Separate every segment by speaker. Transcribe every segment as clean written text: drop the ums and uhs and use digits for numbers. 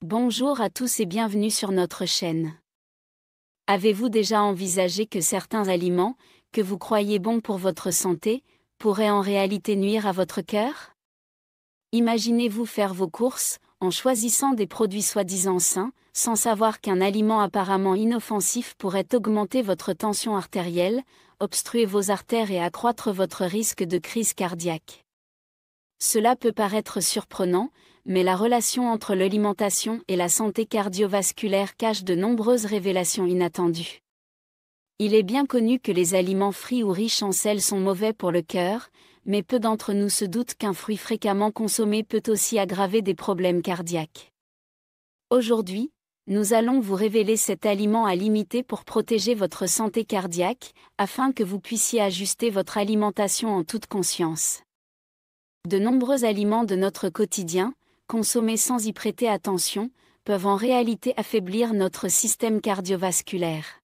Speaker 1: Bonjour à tous et bienvenue sur notre chaîne. Avez-vous déjà envisagé que certains aliments, que vous croyez bons pour votre santé, pourraient en réalité nuire à votre cœur? Imaginez-vous faire vos courses, en choisissant des produits soi-disant sains, sans savoir qu'un aliment apparemment inoffensif pourrait augmenter votre tension artérielle, obstruer vos artères et accroître votre risque de crise cardiaque. Cela peut paraître surprenant, mais la relation entre l'alimentation et la santé cardiovasculaire cache de nombreuses révélations inattendues. Il est bien connu que les aliments frits ou riches en sel sont mauvais pour le cœur, mais peu d'entre nous se doutent qu'un fruit fréquemment consommé peut aussi aggraver des problèmes cardiaques. Aujourd'hui, nous allons vous révéler cet aliment à limiter pour protéger votre santé cardiaque, afin que vous puissiez ajuster votre alimentation en toute conscience. De nombreux aliments de notre quotidien, consommés sans y prêter attention, peuvent en réalité affaiblir notre système cardiovasculaire.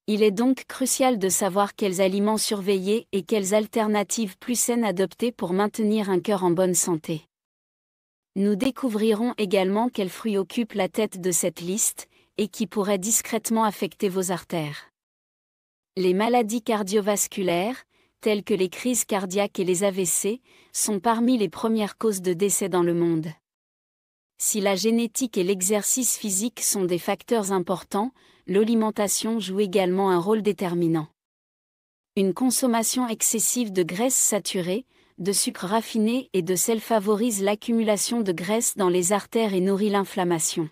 Speaker 1: Il est donc crucial de savoir quels aliments surveiller et quelles alternatives plus saines adopter pour maintenir un cœur en bonne santé. Nous découvrirons également quels fruits occupent la tête de cette liste, et qui pourraient discrètement affecter vos artères. Les maladies cardiovasculaires, telles que les crises cardiaques et les AVC, sont parmi les premières causes de décès dans le monde. Si la génétique et l'exercice physique sont des facteurs importants, l'alimentation joue également un rôle déterminant. Une consommation excessive de graisses saturées, de sucres raffinés et de sel favorise l'accumulation de graisse dans les artères et nourrit l'inflammation.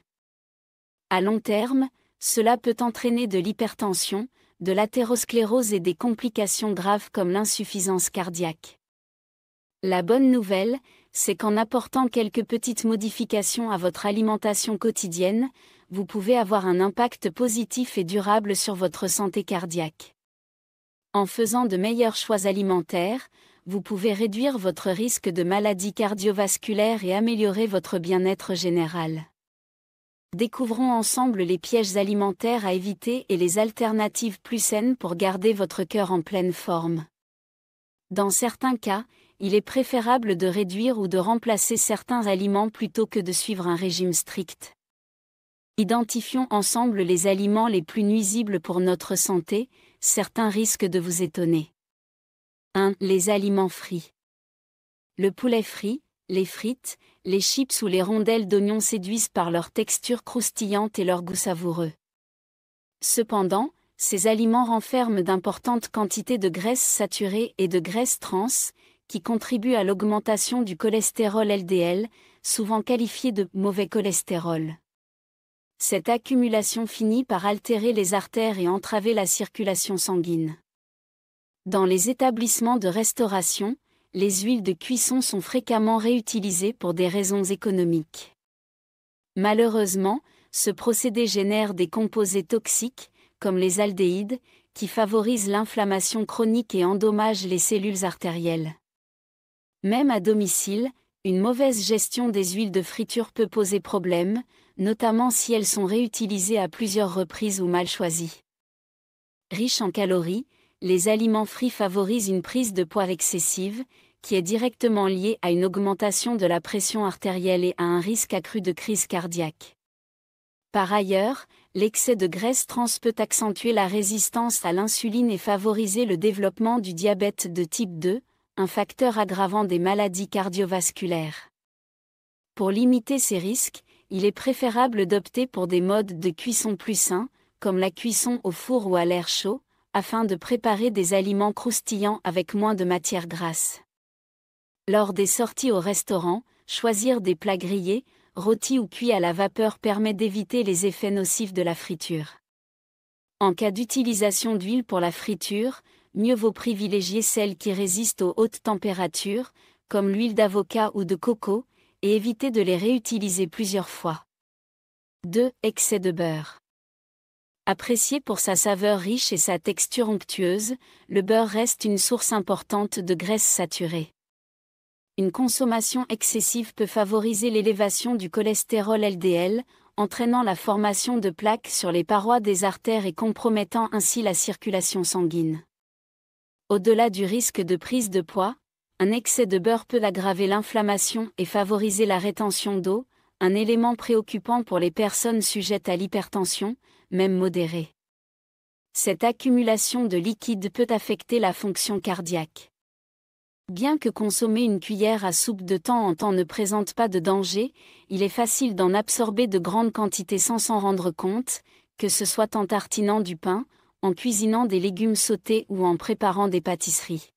Speaker 1: À long terme, cela peut entraîner de l'hypertension, de l'athérosclérose et des complications graves comme l'insuffisance cardiaque. La bonne nouvelle, c'est qu'en apportant quelques petites modifications à votre alimentation quotidienne, vous pouvez avoir un impact positif et durable sur votre santé cardiaque. En faisant de meilleurs choix alimentaires, vous pouvez réduire votre risque de maladies cardiovasculaires et améliorer votre bien-être général. Découvrons ensemble les pièges alimentaires à éviter et les alternatives plus saines pour garder votre cœur en pleine forme. Dans certains cas, il est préférable de réduire ou de remplacer certains aliments plutôt que de suivre un régime strict. Identifions ensemble les aliments les plus nuisibles pour notre santé, certains risquent de vous étonner. 1. Les aliments frits. Le poulet frit, les frites, les chips ou les rondelles d'oignons séduisent par leur texture croustillante et leur goût savoureux. Cependant, ces aliments renferment d'importantes quantités de graisses saturées et de graisses trans, qui contribuent à l'augmentation du cholestérol LDL, souvent qualifié de mauvais cholestérol. Cette accumulation finit par altérer les artères et entraver la circulation sanguine. Dans les établissements de restauration, les huiles de cuisson sont fréquemment réutilisées pour des raisons économiques. Malheureusement, ce procédé génère des composés toxiques, comme les aldéhydes, qui favorisent l'inflammation chronique et endommagent les cellules artérielles. Même à domicile, une mauvaise gestion des huiles de friture peut poser problème, notamment si elles sont réutilisées à plusieurs reprises ou mal choisies. Riches en calories, les aliments frits favorisent une prise de poids excessive, qui est directement liée à une augmentation de la pression artérielle et à un risque accru de crise cardiaque. Par ailleurs, l'excès de graisse trans peut accentuer la résistance à l'insuline et favoriser le développement du diabète de type 2, un facteur aggravant des maladies cardiovasculaires. Pour limiter ces risques, il est préférable d'opter pour des modes de cuisson plus sains, comme la cuisson au four ou à l'air chaud, afin de préparer des aliments croustillants avec moins de matière grasse. Lors des sorties au restaurant, choisir des plats grillés, rôtis ou cuits à la vapeur permet d'éviter les effets nocifs de la friture. En cas d'utilisation d'huile pour la friture, mieux vaut privilégier celles qui résistent aux hautes températures, comme l'huile d'avocat ou de coco, et éviter de les réutiliser plusieurs fois. 2. Excès de beurre. Apprécié pour sa saveur riche et sa texture onctueuse, le beurre reste une source importante de graisses saturées. Une consommation excessive peut favoriser l'élévation du cholestérol LDL, entraînant la formation de plaques sur les parois des artères et compromettant ainsi la circulation sanguine. Au-delà du risque de prise de poids, un excès de beurre peut aggraver l'inflammation et favoriser la rétention d'eau, un élément préoccupant pour les personnes sujettes à l'hypertension, même modérée. Cette accumulation de liquide peut affecter la fonction cardiaque. Bien que consommer une cuillère à soupe de temps en temps ne présente pas de danger, il est facile d'en absorber de grandes quantités sans s'en rendre compte, que ce soit en tartinant du pain, en cuisinant des légumes sautés ou en préparant des pâtisseries.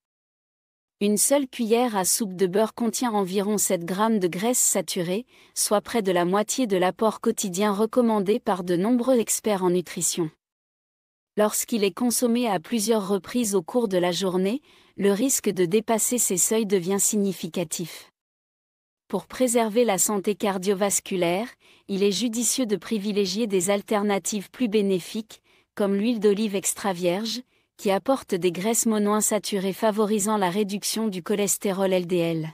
Speaker 1: Une seule cuillère à soupe de beurre contient environ 7 g de graisse saturée, soit près de la moitié de l'apport quotidien recommandé par de nombreux experts en nutrition. Lorsqu'il est consommé à plusieurs reprises au cours de la journée, le risque de dépasser ces seuils devient significatif. Pour préserver la santé cardiovasculaire, il est judicieux de privilégier des alternatives plus bénéfiques, comme l'huile d'olive extra vierge, qui apporte des graisses monoinsaturées favorisant la réduction du cholestérol LDL.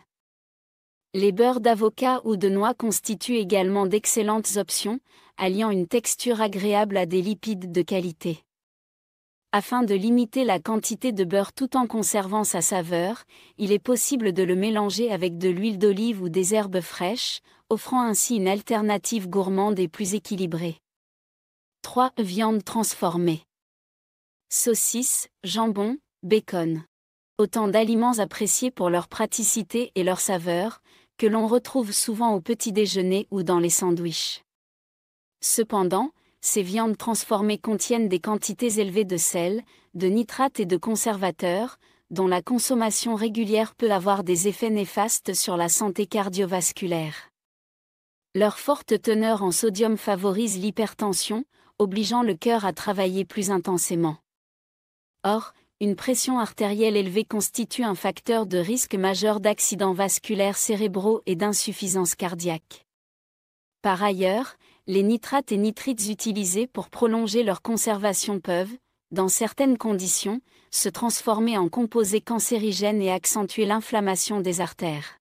Speaker 1: Les beurres d'avocat ou de noix constituent également d'excellentes options, alliant une texture agréable à des lipides de qualité. Afin de limiter la quantité de beurre tout en conservant sa saveur, il est possible de le mélanger avec de l'huile d'olive ou des herbes fraîches, offrant ainsi une alternative gourmande et plus équilibrée. 3. Viande transformée. Saucisses, jambon, bacon. Autant d'aliments appréciés pour leur praticité et leur saveur, que l'on retrouve souvent au petit déjeuner ou dans les sandwichs. Cependant, ces viandes transformées contiennent des quantités élevées de sel, de nitrates et de conservateurs, dont la consommation régulière peut avoir des effets néfastes sur la santé cardiovasculaire. Leur forte teneur en sodium favorise l'hypertension, obligeant le cœur à travailler plus intensément. Or, une pression artérielle élevée constitue un facteur de risque majeur d'accidents vasculaires cérébraux et d'insuffisance cardiaque. Par ailleurs, les nitrates et nitrites utilisés pour prolonger leur conservation peuvent, dans certaines conditions, se transformer en composés cancérigènes et accentuer l'inflammation des artères.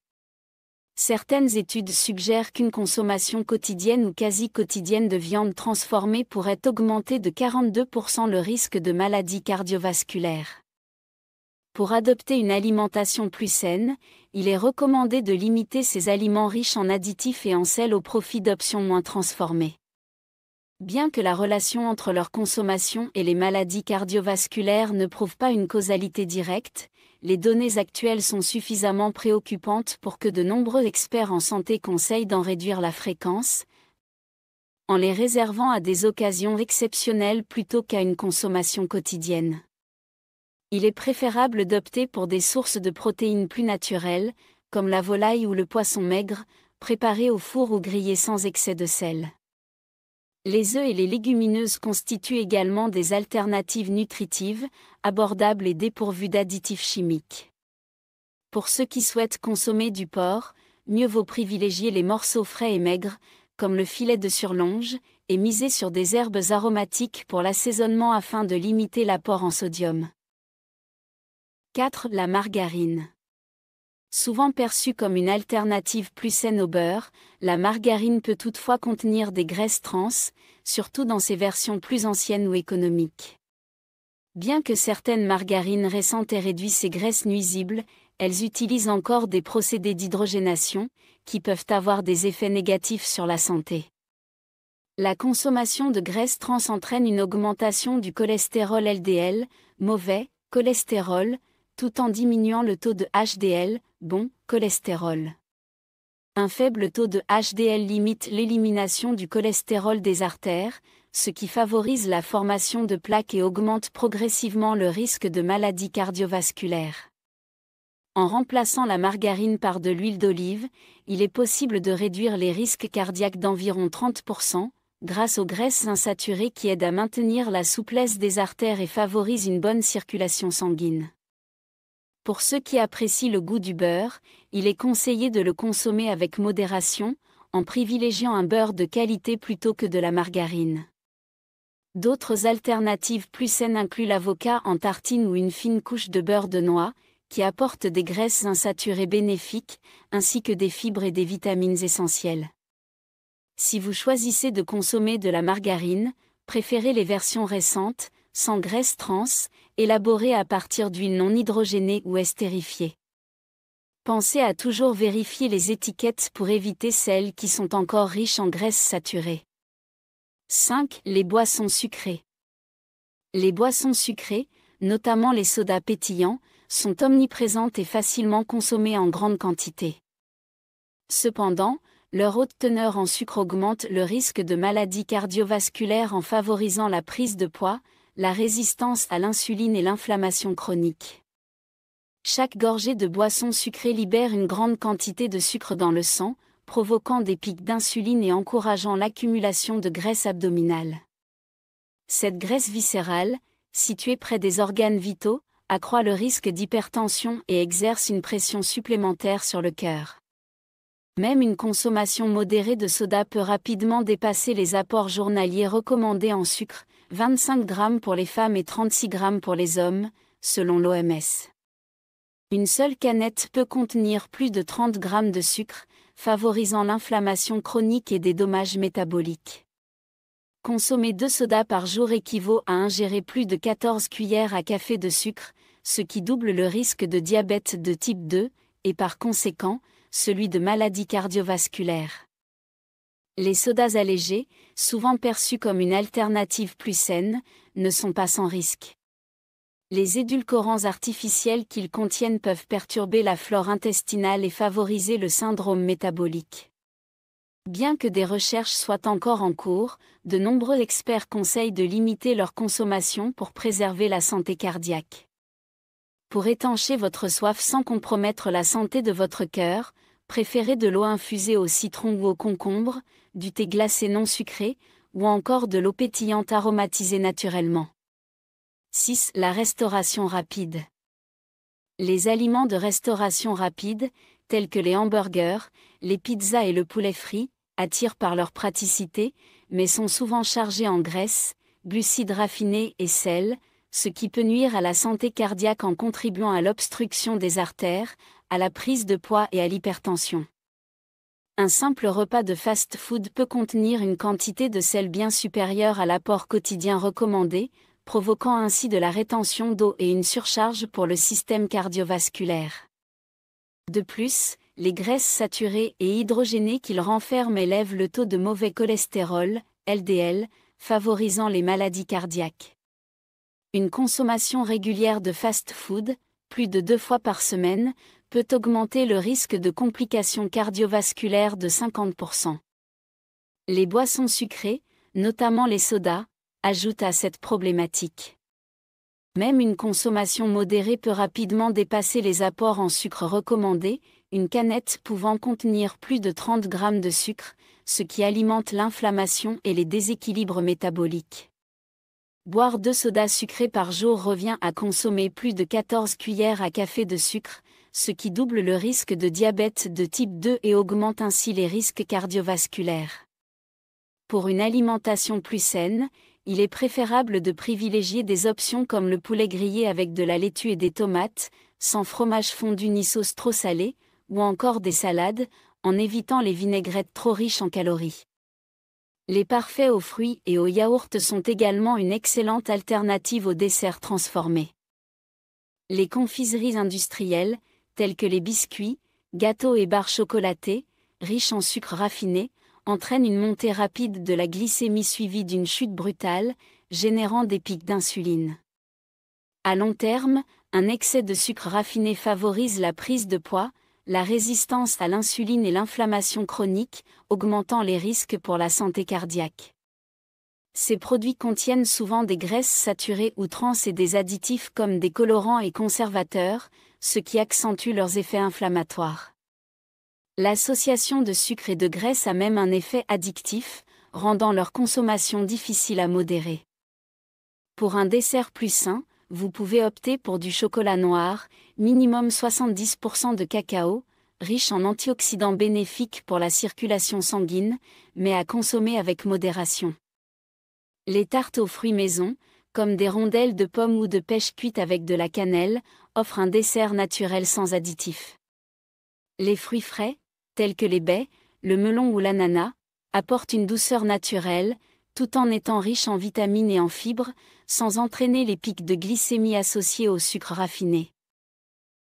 Speaker 1: Certaines études suggèrent qu'une consommation quotidienne ou quasi quotidienne de viande transformée pourrait augmenter de 42% le risque de maladies cardiovasculaires. Pour adopter une alimentation plus saine, il est recommandé de limiter ces aliments riches en additifs et en sel au profit d'options moins transformées. Bien que la relation entre leur consommation et les maladies cardiovasculaires ne prouve pas une causalité directe, les données actuelles sont suffisamment préoccupantes pour que de nombreux experts en santé conseillent d'en réduire la fréquence, en les réservant à des occasions exceptionnelles plutôt qu'à une consommation quotidienne. Il est préférable d'opter pour des sources de protéines plus naturelles, comme la volaille ou le poisson maigre, préparés au four ou grillés sans excès de sel. Les œufs et les légumineuses constituent également des alternatives nutritives, abordables et dépourvues d'additifs chimiques. Pour ceux qui souhaitent consommer du porc, mieux vaut privilégier les morceaux frais et maigres, comme le filet de surlonge, et miser sur des herbes aromatiques pour l'assaisonnement afin de limiter l'apport en sodium. 4. La margarine. Souvent perçue comme une alternative plus saine au beurre, la margarine peut toutefois contenir des graisses trans, surtout dans ses versions plus anciennes ou économiques. Bien que certaines margarines récentes aient réduit ces graisses nuisibles, elles utilisent encore des procédés d'hydrogénation, qui peuvent avoir des effets négatifs sur la santé. La consommation de graisses trans entraîne une augmentation du cholestérol LDL, mauvais cholestérol, tout en diminuant le taux de HDL, bon cholestérol. Un faible taux de HDL limite l'élimination du cholestérol des artères, ce qui favorise la formation de plaques et augmente progressivement le risque de maladies cardiovasculaires. En remplaçant la margarine par de l'huile d'olive, il est possible de réduire les risques cardiaques d'environ 30%, grâce aux graisses insaturées qui aident à maintenir la souplesse des artères et favorisent une bonne circulation sanguine. Pour ceux qui apprécient le goût du beurre, il est conseillé de le consommer avec modération, en privilégiant un beurre de qualité plutôt que de la margarine. D'autres alternatives plus saines incluent l'avocat en tartine ou une fine couche de beurre de noix, qui apporte des graisses insaturées bénéfiques, ainsi que des fibres et des vitamines essentielles. Si vous choisissez de consommer de la margarine, préférez les versions récentes, sans graisse trans, élaborées à partir d'huile non hydrogénée ou estérifiée. Pensez à toujours vérifier les étiquettes pour éviter celles qui sont encore riches en graisses saturées. 5. Les boissons sucrées. Les boissons sucrées, notamment les sodas pétillants, sont omniprésentes et facilement consommées en grande quantité. Cependant, leur haute teneur en sucre augmente le risque de maladies cardiovasculaires en favorisant la prise de poids, la résistance à l'insuline et l'inflammation chronique. Chaque gorgée de boisson sucrée libère une grande quantité de sucre dans le sang, provoquant des pics d'insuline et encourageant l'accumulation de graisse abdominale. Cette graisse viscérale, située près des organes vitaux, accroît le risque d'hypertension et exerce une pression supplémentaire sur le cœur. Même une consommation modérée de soda peut rapidement dépasser les apports journaliers recommandés en sucre, 25 grammes pour les femmes et 36 grammes pour les hommes, selon l'OMS. Une seule canette peut contenir plus de 30 grammes de sucre, favorisant l'inflammation chronique et des dommages métaboliques. Consommer 2 sodas par jour équivaut à ingérer plus de 14 cuillères à café de sucre, ce qui double le risque de diabète de type 2, et par conséquent, celui de maladies cardiovasculaires. Les sodas allégés, souvent perçus comme une alternative plus saine, ne sont pas sans risque. Les édulcorants artificiels qu'ils contiennent peuvent perturber la flore intestinale et favoriser le syndrome métabolique. Bien que des recherches soient encore en cours, de nombreux experts conseillent de limiter leur consommation pour préserver la santé cardiaque. Pour étancher votre soif sans compromettre la santé de votre cœur, préférez de l'eau infusée au citron ou au concombre, du thé glacé non sucré, ou encore de l'eau pétillante aromatisée naturellement. 6. La restauration rapide. Les aliments de restauration rapide, tels que les hamburgers, les pizzas et le poulet frit, attirent par leur praticité, mais sont souvent chargés en graisse, glucides raffinés et sel, ce qui peut nuire à la santé cardiaque en contribuant à l'obstruction des artères, à la prise de poids et à l'hypertension. Un simple repas de fast-food peut contenir une quantité de sel bien supérieure à l'apport quotidien recommandé, provoquant ainsi de la rétention d'eau et une surcharge pour le système cardiovasculaire. De plus, les graisses saturées et hydrogénées qu'ils renferment élèvent le taux de mauvais cholestérol, LDL, favorisant les maladies cardiaques. Une consommation régulière de fast-food, plus de 2 fois par semaine, peut augmenter le risque de complications cardiovasculaires de 50%. Les boissons sucrées, notamment les sodas, ajoutent à cette problématique. Même une consommation modérée peut rapidement dépasser les apports en sucre recommandés, une canette pouvant contenir plus de 30 grammes de sucre, ce qui alimente l'inflammation et les déséquilibres métaboliques. Boire 2 sodas sucrés par jour revient à consommer plus de 14 cuillères à café de sucre, ce qui double le risque de diabète de type 2 et augmente ainsi les risques cardiovasculaires. Pour une alimentation plus saine, il est préférable de privilégier des options comme le poulet grillé avec de la laitue et des tomates, sans fromage fondu ni sauce trop salée, ou encore des salades, en évitant les vinaigrettes trop riches en calories. Les parfaits aux fruits et aux yaourts sont également une excellente alternative aux desserts transformés. Les confiseries industrielles, telles que les biscuits, gâteaux et barres chocolatées, riches en sucre raffiné, entraînent une montée rapide de la glycémie suivie d'une chute brutale, générant des pics d'insuline. À long terme, un excès de sucre raffiné favorise la prise de poids, la résistance à l'insuline et l'inflammation chronique, augmentant les risques pour la santé cardiaque. Ces produits contiennent souvent des graisses saturées ou trans et des additifs comme des colorants et conservateurs, ce qui accentue leurs effets inflammatoires. L'association de sucre et de graisse a même un effet addictif, rendant leur consommation difficile à modérer. Pour un dessert plus sain, vous pouvez opter pour du chocolat noir, minimum 70% de cacao, riche en antioxydants bénéfiques pour la circulation sanguine, mais à consommer avec modération. Les tartes aux fruits maison, comme des rondelles de pommes ou de pêche cuites avec de la cannelle, offrent un dessert naturel sans additifs. Les fruits frais, tels que les baies, le melon ou l'ananas, apportent une douceur naturelle, tout en étant riches en vitamines et en fibres, sans entraîner les pics de glycémie associés au sucre raffiné.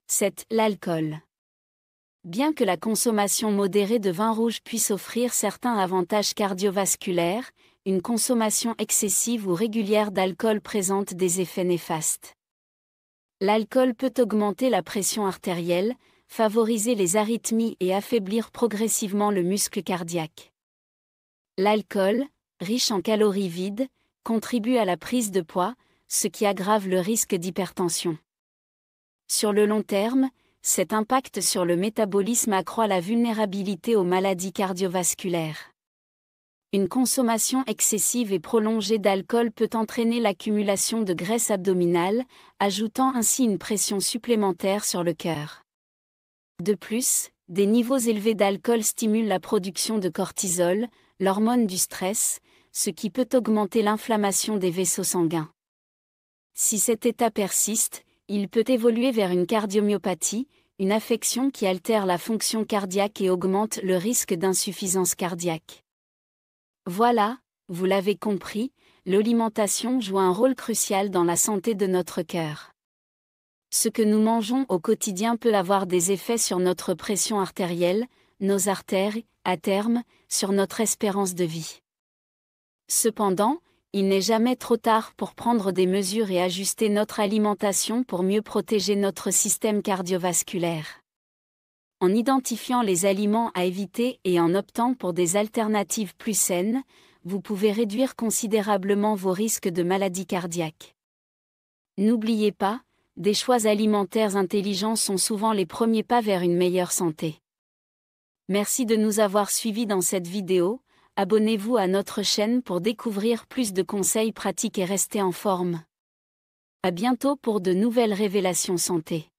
Speaker 1: 7. L'alcool. Bien que la consommation modérée de vin rouge puisse offrir certains avantages cardiovasculaires, une consommation excessive ou régulière d'alcool présente des effets néfastes. L'alcool peut augmenter la pression artérielle, favoriser les arythmies et affaiblir progressivement le muscle cardiaque. L'alcool, riche en calories vides, contribue à la prise de poids, ce qui aggrave le risque d'hypertension. Sur le long terme, cet impact sur le métabolisme accroît la vulnérabilité aux maladies cardiovasculaires. Une consommation excessive et prolongée d'alcool peut entraîner l'accumulation de graisse abdominale, ajoutant ainsi une pression supplémentaire sur le cœur. De plus, des niveaux élevés d'alcool stimulent la production de cortisol, l'hormone du stress, ce qui peut augmenter l'inflammation des vaisseaux sanguins. Si cet état persiste, il peut évoluer vers une cardiomyopathie, une affection qui altère la fonction cardiaque et augmente le risque d'insuffisance cardiaque. Voilà, vous l'avez compris, l'alimentation joue un rôle crucial dans la santé de notre cœur. Ce que nous mangeons au quotidien peut avoir des effets sur notre pression artérielle, nos artères, à terme, sur notre espérance de vie. Cependant, il n'est jamais trop tard pour prendre des mesures et ajuster notre alimentation pour mieux protéger notre système cardiovasculaire. En identifiant les aliments à éviter et en optant pour des alternatives plus saines, vous pouvez réduire considérablement vos risques de maladies cardiaques. N'oubliez pas, des choix alimentaires intelligents sont souvent les premiers pas vers une meilleure santé. Merci de nous avoir suivis dans cette vidéo. Abonnez-vous à notre chaîne pour découvrir plus de conseils pratiques et rester en forme. À bientôt pour de nouvelles révélations santé.